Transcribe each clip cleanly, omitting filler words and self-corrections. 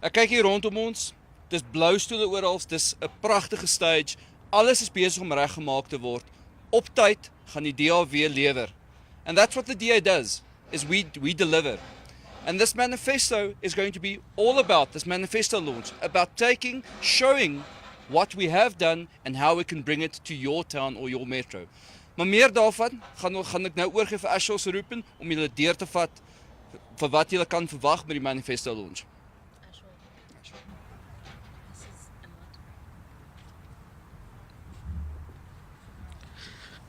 Ek kyk hier rondom ons, dis blou stoele oral, dis 'n pragtige stage. Alles is besig om reggemaak te word. Op tyd gaan die DA weer lewer. And that's what the DA does, is we deliver. And this manifesto is going to be all about, this manifesto launch, about showing what we have done and how we can bring it to your town or your metro. Maar meer daarvan gaan ek nou oorgee vir Ashel se roepen om julle deur te vat vir wat julle kan verwag met die manifesto launch.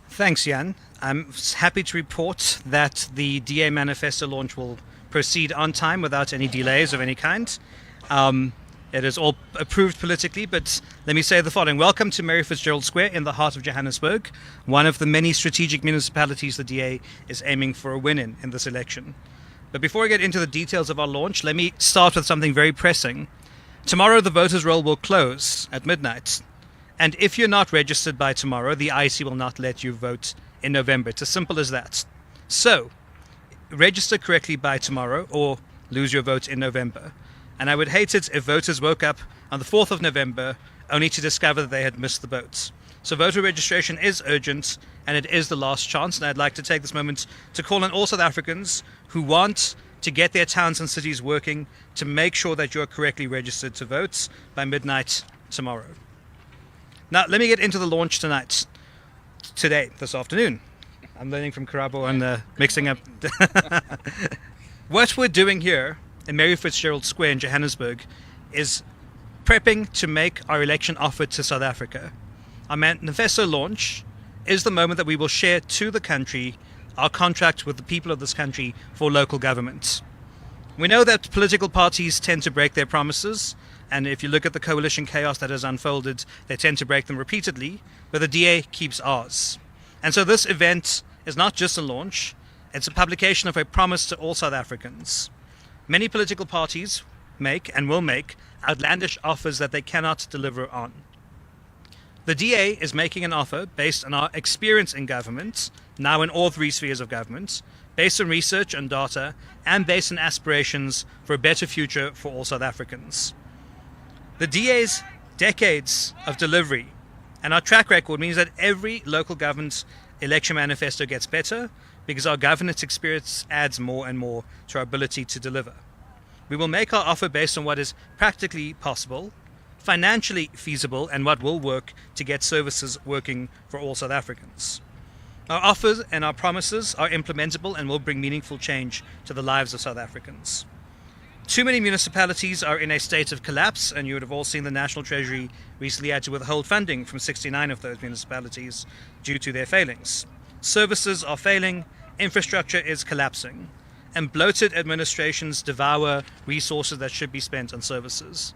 Thanks, Jan. I'm happy to report that the DA manifesto launch will proceed on time without any delays of any kind. It is all approved politically, but let me say the following. Welcome to Mary Fitzgerald Square in the heart of Johannesburg, one of the many strategic municipalities the DA is aiming for a win in this election. But before I get into the details of our launch, let me start with something very pressing. Tomorrow the voters' roll will close at midnight. And if you're not registered by tomorrow, the IEC will not let you vote in November. It's as simple as that. So, register correctly by tomorrow or lose your vote in November. And I would hate it if voters woke up on the 4th of November only to discover that they had missed the vote. So voter registration is urgent and it is the last chance. And I'd like to take this moment to call on all South Africans who want to get their towns and cities working to make sure that you're correctly registered to vote by midnight tomorrow. Now, let me get into the launch this afternoon. I'm learning from Karabo and mixing up. What we're doing here in Mary Fitzgerald Square in Johannesburg is prepping to make our election offer to South Africa. Our manifesto launch is the moment that we will share to the country our contract with the people of this country for local government. We know that political parties tend to break their promises, and if you look at the coalition chaos that has unfolded, they tend to break them repeatedly, but the DA keeps ours. And so this event is not just a launch, it's a publication of a promise to all South Africans. Many political parties make and will make outlandish offers that they cannot deliver on. The DA is making an offer based on our experience in government, now in all three spheres of government, based on research and data, and based on aspirations for a better future for all South Africans. The DA's decades of delivery and our track record means that every local government election manifesto gets better because our governance experience adds more and more to our ability to deliver. We will make our offer based on what is practically possible, financially feasible, and what will work to get services working for all South Africans. Our offers and our promises are implementable and will bring meaningful change to the lives of South Africans. Too many municipalities are in a state of collapse, and you would have all seen the National Treasury recently had to withhold funding from 69 of those municipalities due to their failings. Services are failing, infrastructure is collapsing, and bloated administrations devour resources that should be spent on services.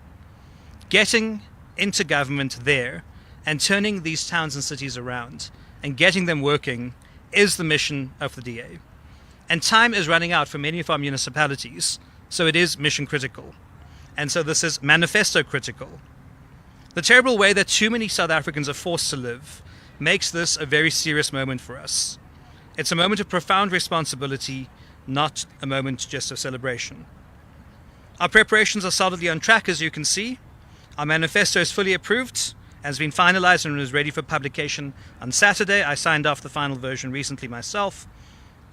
Getting into government there and turning these towns and cities around and getting them working is the mission of the DA. And time is running out for many of our municipalities, so it is mission critical. And so this is manifesto critical. The terrible way that too many South Africans are forced to live makes this a very serious moment for us. It's a moment of profound responsibility, not a moment just of celebration. Our preparations are solidly on track, as you can see. Our manifesto is fully approved and has been finalized and is ready for publication on Saturday. I signed off the final version recently myself.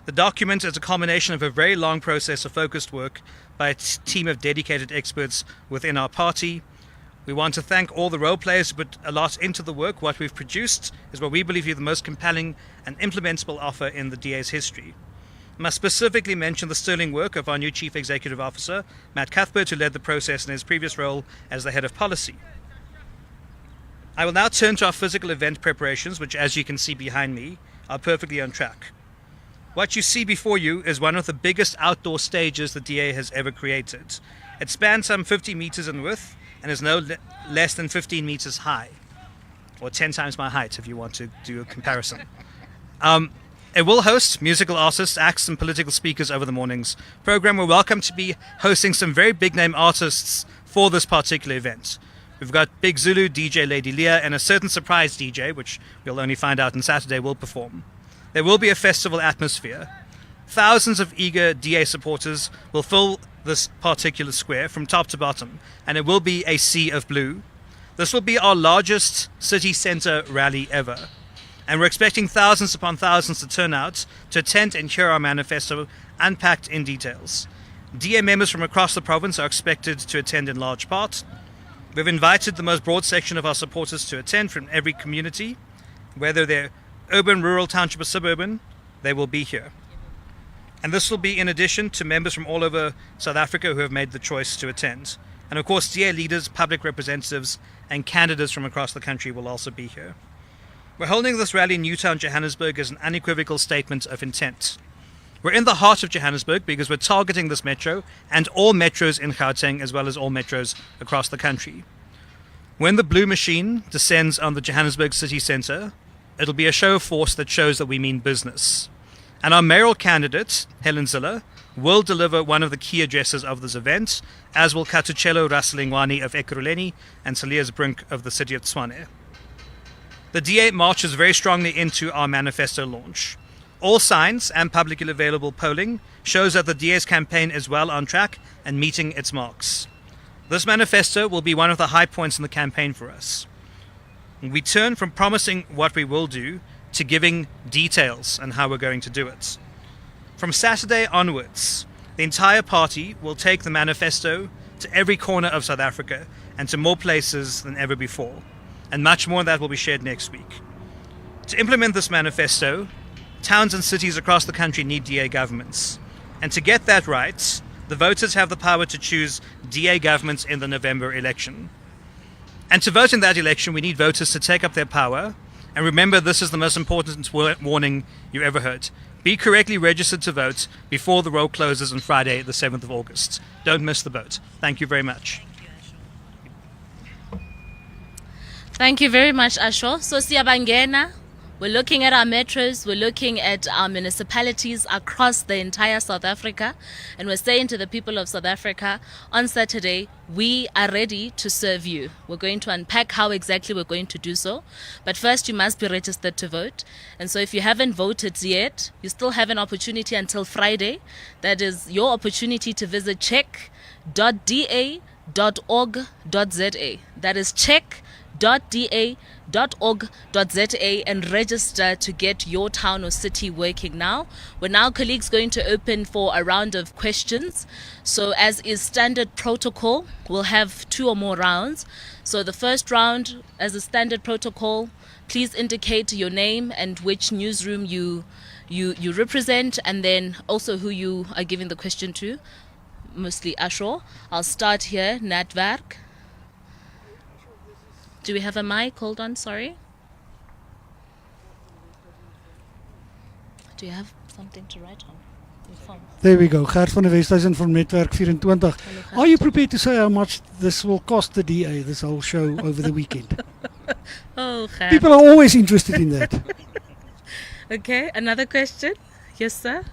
The document is a culmination of a very long process of focused work by a team of dedicated experts within our party. We want to thank all the role players who put a lot into the work. What we've produced is what we believe is the most compelling and implementable offer in the DA's history. I must specifically mention the sterling work of our new Chief Executive Officer, Matt Cuthbert, who led the process in his previous role as the Head of Policy. I will now turn to our physical event preparations, which, as you can see behind me, are perfectly on track. What you see before you is one of the biggest outdoor stages the DA has ever created. It spans some 50 meters in width and is no less than 15 meters high, or 10 times my height if you want to do a comparison. It will host musical artists, acts, and political speakers over the morning's program. We're welcome to be hosting some very big-name artists for this particular event. We've got Big Zulu, DJ Lady Leah, and a certain surprise DJ, which we'll only find out on Saturday, will perform. There will be a festival atmosphere. Thousands of eager DA supporters will fill this particular square from top to bottom, and it will be a sea of blue. This will be our largest city centre rally ever, and we're expecting thousands upon thousands to turn out to attend and hear our manifesto unpacked in details. DA members from across the province are expected to attend in large part. We've invited the most broad section of our supporters to attend from every community, whether they're urban, rural, township or suburban, they will be here. And this will be in addition to members from all over South Africa who have made the choice to attend. And of course, DA leaders, public representatives, and candidates from across the country will also be here. We're holding this rally in Newtown, Johannesburg as an unequivocal statement of intent. We're in the heart of Johannesburg because we're targeting this metro and all metros in Gauteng as well as all metros across the country. When the blue machine descends on the Johannesburg city centre, it'll be a show of force that shows that we mean business. And our mayoral candidate, Helen Zille, will deliver one of the key addresses of this event, as will Katuchelo Rasilingwani of Ekurhuleni and Salias Brink of the city of Tshwane. The DA marches very strongly into our manifesto launch. All signs and publicly available polling shows that the DA's campaign is well on track and meeting its marks. This manifesto will be one of the high points in the campaign for us. We turn from promising what we will do to giving details on how we're going to do it. From Saturday onwards, the entire party will take the manifesto to every corner of South Africa and to more places than ever before. And much more of that will be shared next week. To implement this manifesto, towns and cities across the country need DA governments. And to get that right, the voters have the power to choose DA governments in the November election. And to vote in that election, we need voters to take up their power. And remember, this is the most important warning you ever heard. Be correctly registered to vote before the roll closes on Friday, the 7th of August. Don't miss the boat. Thank you very much. Thank you very much, Asho. So siyabangena. We're looking at our metros, we're looking at our municipalities across the entire South Africa, and we're saying to the people of South Africa, on Saturday, we are ready to serve you. We're going to unpack how exactly we're going to do so, but first you must be registered to vote. And so if you haven't voted yet, you still have an opportunity until Friday. That is your opportunity to visit check.da.org.za. That is check.da.org.za and register to get your town or city working now. We're now, colleagues, going to open for a round of questions. So as is standard protocol, we'll have 2 or more rounds. So the first round, as a standard protocol, please indicate your name and which newsroom you represent, and then also who you are giving the question to, mostly Asho. I'll start here, Natwerk. Do we have a mic? Hold on, sorry. Do you have something to write on your phone? There we go. Gert van der Westhuizen from Netwerk 24. Are you prepared to say how much this will cost the DA, this whole show over the weekend? Oh, Gert. People are always interested in that. Okay, another question? Yes, sir.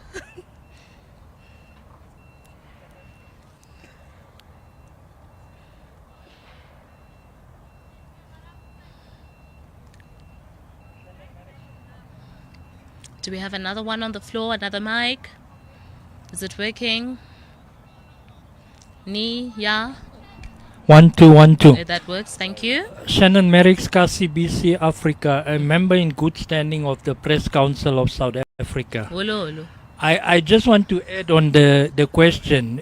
Do we have another one on the floor, another mic? Is it working? Yeah? 1 2 1 2. Okay, that works, thank you. Shannon Merricks, SABC Africa, a member in good standing of the Press Council of South Africa. Ulu. I just want to add on the question.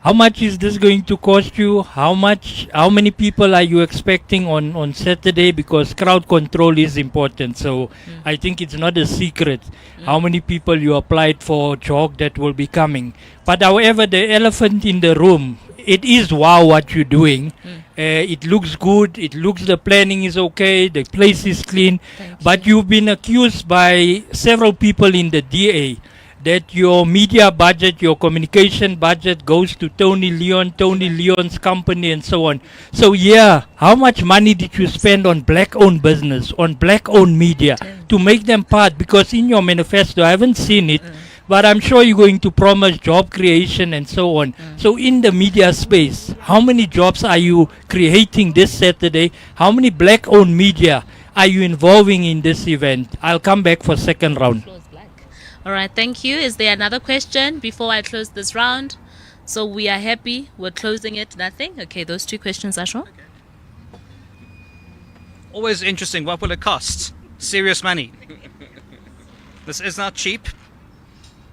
How much is this going to cost you? How many people are you expecting on Saturday? Because crowd control is important. So I think it's not a secret how many people you applied for jog that will be coming. But however, the elephant in the room, it is wow what you're doing. It looks good. The planning is okay. The place is clean. But you've been accused by several people in the DA that your media budget, your communication budget goes to Tony Leon's company and so on. So yeah, how much money did you spend on black-owned business, on black-owned media to make them part? Because in your manifesto, I haven't seen it, but I'm sure you're going to promise job creation and so on. So in the media space, how many jobs are you creating this Saturday? How many black-owned media are you involving in this event? I'll come back for second round. All right, thank you. Is there another question before I close this round? So we are happy. We're closing it. Nothing. Okay, those 2 questions, Ashwa. Always interesting. What will it cost? Serious money. This is not cheap,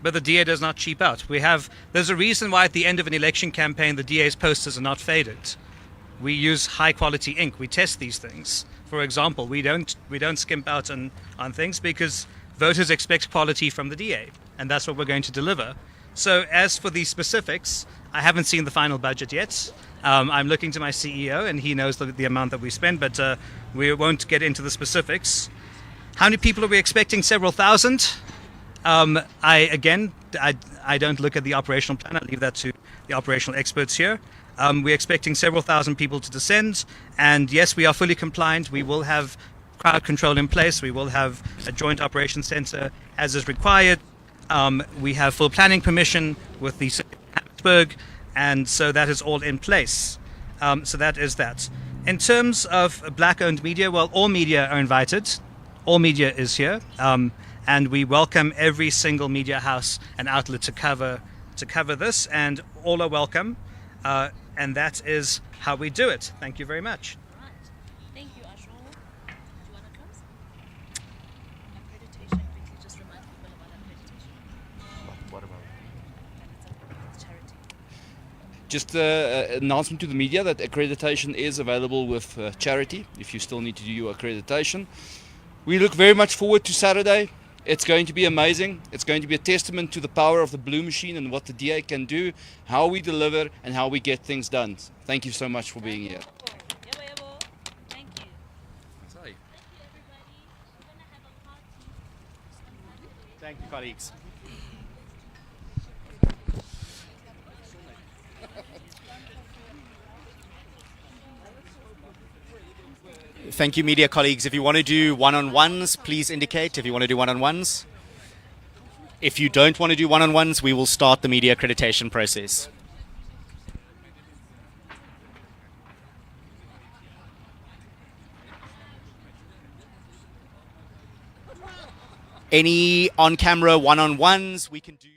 but the DA does not cheap out. There's a reason why at the end of an election campaign the DA's posters are not faded. We use high quality ink. We test these things. For example, we don't skimp out on things because voters expect quality from the DA, and that's what we're going to deliver. So as for the specifics, I haven't seen the final budget yet. I'm looking to my CEO, and he knows the amount that we spend, but we won't get into the specifics. How many people are we expecting? Several thousand. I don't look at the operational plan. I leave that to the operational experts here. We're expecting several thousand people to descend, and yes, we are fully compliant. We will have crowd control in place. We will have a joint operations center as is required. We have full planning permission with the city of Johannesburg, and so that is all in place. So that is that. In terms of black-owned media, well, all media are invited. All media is here, and we welcome every single media house and outlet to cover this, and all are welcome. And that is how we do it. Thank you very much. Right. Thank you, Ashwa. Do you want to close? Accreditation. Quickly, just remind people about accreditation. What about? It's charity. Just an announcement to the media that accreditation is available with charity if you still need to do your accreditation. We look very much forward to Saturday. It's going to be amazing. It's going to be a testament to the power of the blue machine and what the DA can do, how we deliver, and how we get things done. Thank you so much for being here. Thank you. Sorry. Thank you, colleagues. Thank you, media colleagues. If you want to do one-on-ones, please indicate if you want to do one-on-ones. If you don't want to do one-on-ones, we will start the media accreditation process. Any on-camera one-on-ones we can do.